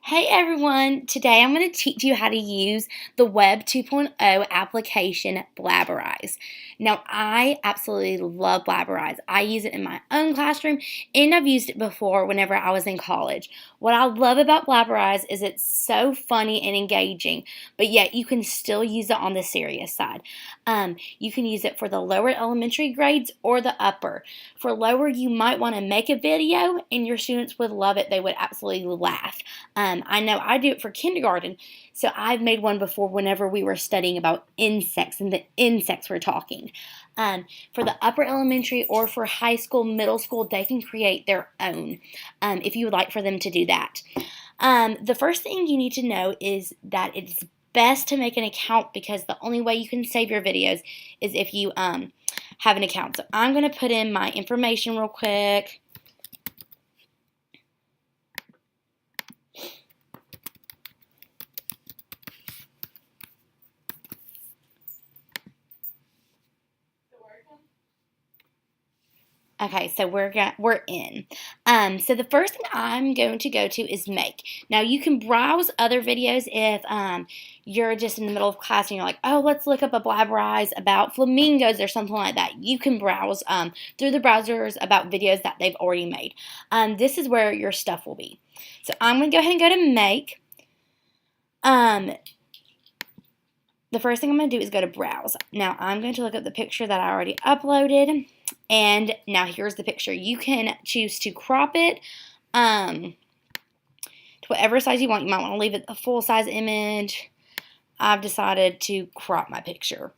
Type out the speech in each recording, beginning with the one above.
Hey everyone, today I'm going to teach you how to use the Web 2.0 application Blabberize. Now I absolutely love Blabberize. I use it in my own classroom and I've used it before whenever I was in college. What I love about Blabberize is it's so funny and engaging, but yet you can still use it on the serious side. You can use it for the lower elementary grades or the upper. For lower, you might want to make a video and your students would love it. They would absolutely laugh. I know I do it for kindergarten, so I've made one before whenever we were studying about insects and the insects were talking. For the upper elementary or for high school, middle school, they can create their own if you would like for them to do that. The first thing you need to know is that it's best to make an account because the only way you can save your videos is if you have an account. So I'm going to put in my information real quick. Okay, so we're in. So the first thing I'm going to go to is make. Now you can browse other videos if you're just in the middle of class and you're like, oh, let's look up a Blabberize about flamingos or something like that. You can browse through the browsers about videos that they've already made. This is where your stuff will be. So I'm going to go ahead and go to make. The first thing I'm going to do is go to browse. Now I'm going to look up the picture that I already uploaded. And now here's the picture. You can choose to crop it to whatever size you want. You might want to leave it a full size image. I've decided to crop my picture.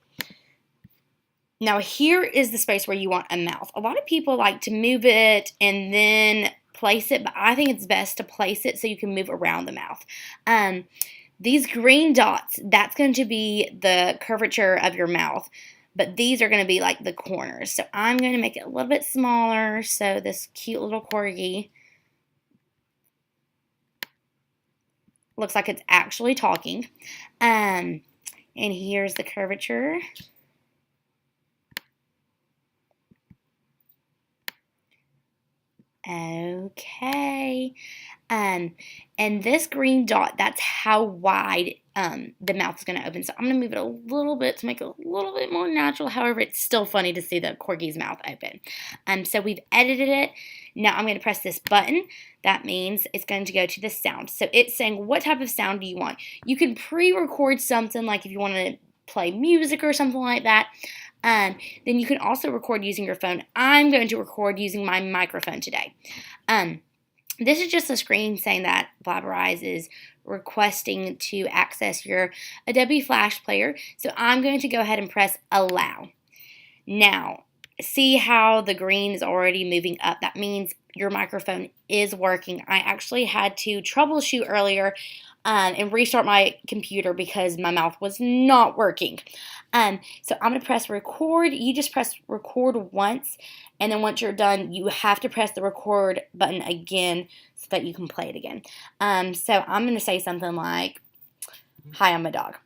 Now here is the space where you want a mouth. A lot of people like to move it and then place it, but I think it's best to place it so you can move around the mouth. These green dots, that's going to be the curvature of your mouth. But these are going to be like the corners. So I'm going to make it a little bit smaller so this cute little corgi looks like it's actually talking. And here's the curvature. Okay. And this green dot, that's how wide the mouth is going to open. So I'm going to move it a little bit to make it a little bit more natural. However, it's still funny to see the corgi's mouth open. So we've edited it. Now I'm going to press this button. That means it's going to go to the sound. So it's saying, what type of sound do you want? You can pre-record something like if you want to play music or something like that. Then you can also record using your phone. I'm going to record using my microphone today. This is just a screen saying that Blabberize is requesting to access your Adobe Flash Player. So I'm going to go ahead and press Allow. Now, see how the green is already moving up. That means your microphone is working. I actually had to troubleshoot earlier and restart my computer because my mouth was not working. So I'm going to press record. You just press record once, and then once you're done, you have to press the record button again so that you can play it again. So I'm going to say something like, hi, I'm a dog.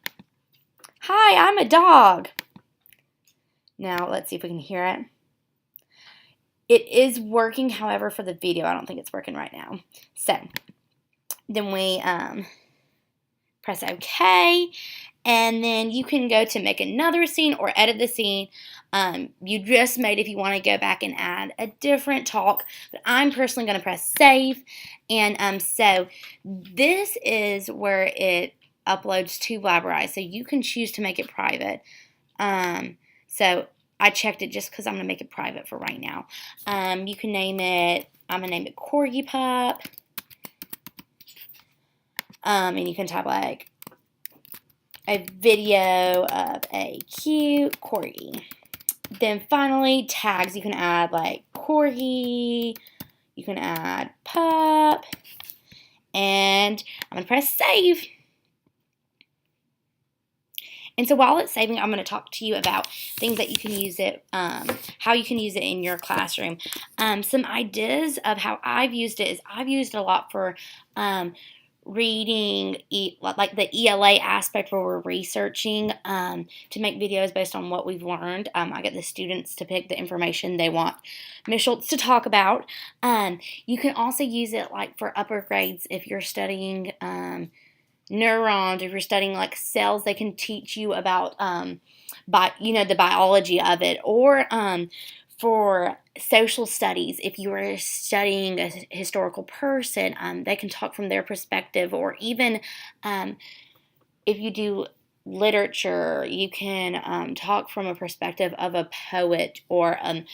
Hi, I'm a dog. Now let's see if we can hear it. It is working, however, for the video, I don't think it's working right now. So then we press OK, and then you can go to make another scene or edit the scene you just made if you want to go back and add a different talk. But I'm personally going to press save, and so this is where it uploads to Blabberize. So you can choose to make it private. So I checked it just because I'm going to make it private for right now. You can name it, I'm going to name it Corgi Pup. And you can type like a video of a cute corgi. Then finally, tags. You can add like corgi, you can add pup, and I'm going to press save. And so while it's saving, I'm going to talk to you about things that you can use it, how you can use it in your classroom. Some ideas of how I've used it is I've used it a lot for reading like the ELA aspect where we're researching to make videos based on what we've learned. I get the students to pick the information they want Ms. Schultz to talk about. You can also use it like for upper grades if you're studying neurons, if you're studying like cells. They can teach you about the biology of it, or for social studies, if you are studying a historical person, they can talk from their perspective, or even if you do literature, you can talk from a perspective of a poet or an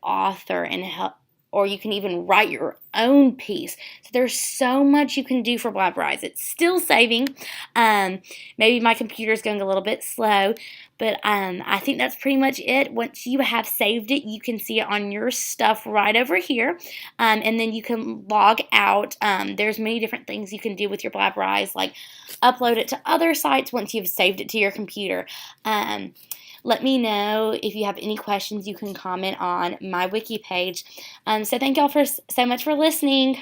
author, and help, or you can even write your own piece. So there's so much you can do for Blabberize. It's still saving. Maybe my computer's going a little bit slow, but I think that's pretty much it. Once you have saved it, you can see it on your stuff right over here, and then you can log out. There's many different things you can do with your Blabberize, like upload it to other sites once you've saved it to your computer. Let me know if you have any questions. You can comment on my wiki page. So thank y'all so much for listening.